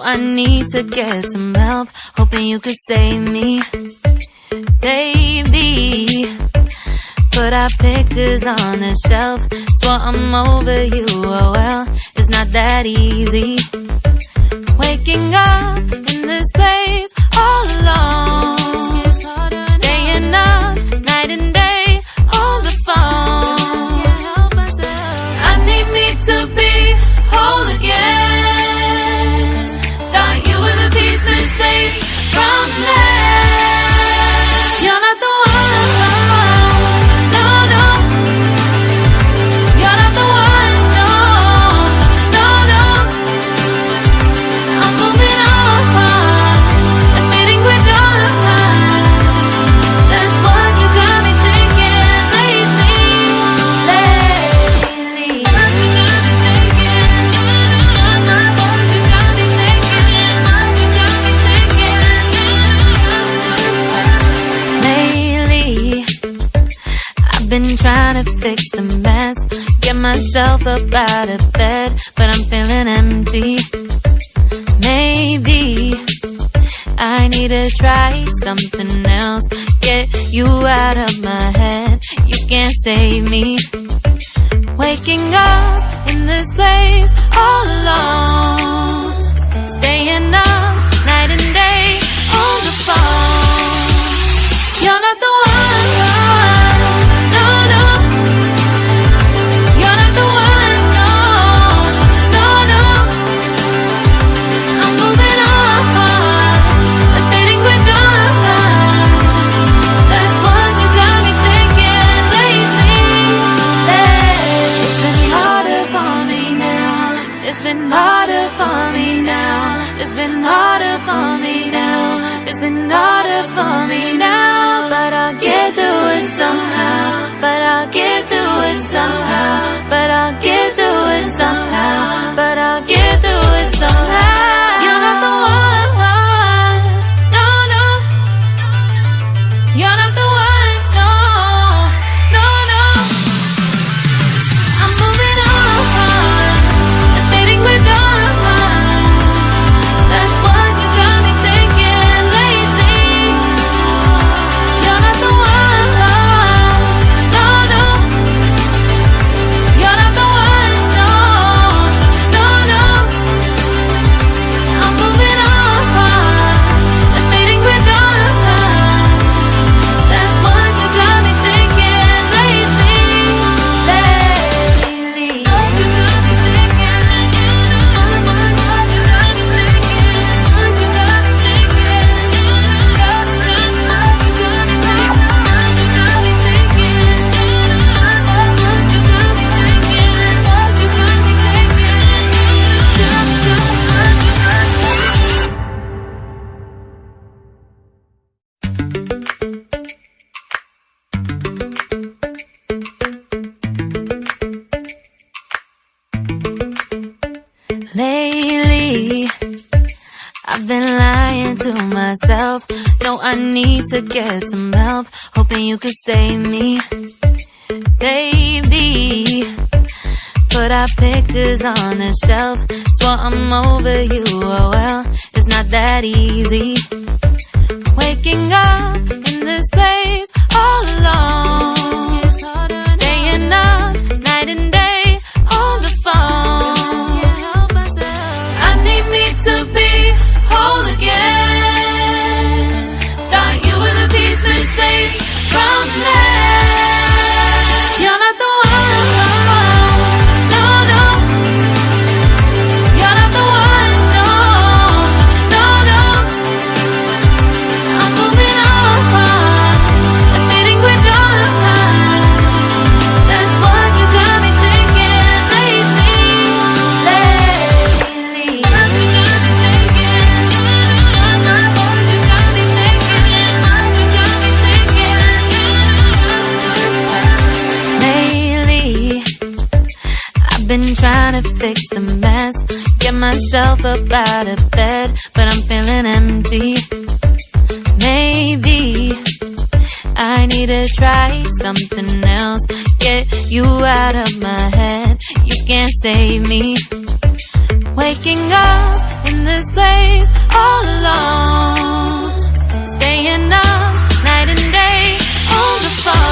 I need to get some help, hoping you could save me. Baby, put our pictures on the shelf. Swore I'm over you, oh well, it's not that easy. Waking up in this place all alone, staying up night and day on the phone. I need me to be whole again. Thought you were the piece missing from last. You're not the one, no, no. You're not the one, no, no, no. I'm moving on and meeting with done. That's what you got me thinking lately. What you got me thinking? What you got me thinking? What you got me thinking? Lately, I've been trying to fix the mess, get myself up out of bed, but I'm feeling empty. Maybe I need to try something else, get you out of my head. You can't save me. Waking up in this place all alone, staying up night and day on the phone. You're not the one, no, no. You're not the one, no, no, no. I'm moving on and fading with done. That's what you got me thinking lately. It's been harder for me now. It's been harder for me now. It's been harder for me now. It's been harder for me now. But I'll get through it somehow. But I'll get through it somehow. But I'll get through it somehow. But I'll get through it somehow. You're not the one, no, no. You're not the one, no, no, no. I'm moving on and fading with done. That's what you got me thinking lately. You're not the one, no, no. You're not the one, no, no, no. I'm moving on and fading with done. That's what you got me thinking lately. What you got me thinking? What you got me thinking? What you got me thinking? What you got me thinking? What you got me thinking? What you got me thinking? What you got me thinking? Lately, I've been lying to myself. No, I need to get some help, hoping you could save me. Baby, put our pictures on the shelf. Swore I'm over you, oh well, it's not that easy. Waking up in this place all alone, staying up night and day on the phone. I need me to be whole again. Thought you were the piece missing from last. You're not the one, no, no. You're not the one, no, no, no. I'm moving on and fading with done. That's what you got me thinking lately. What you got me thinking? What you got me thinking? What you got me thinking? Lately, I've been trying to fix the mess, get myself up out of bed, but I'm feeling empty. Maybe I need to try something else, get you out of my head. You can't save me. Waking up in this place all alone, staying up night and day on the phone.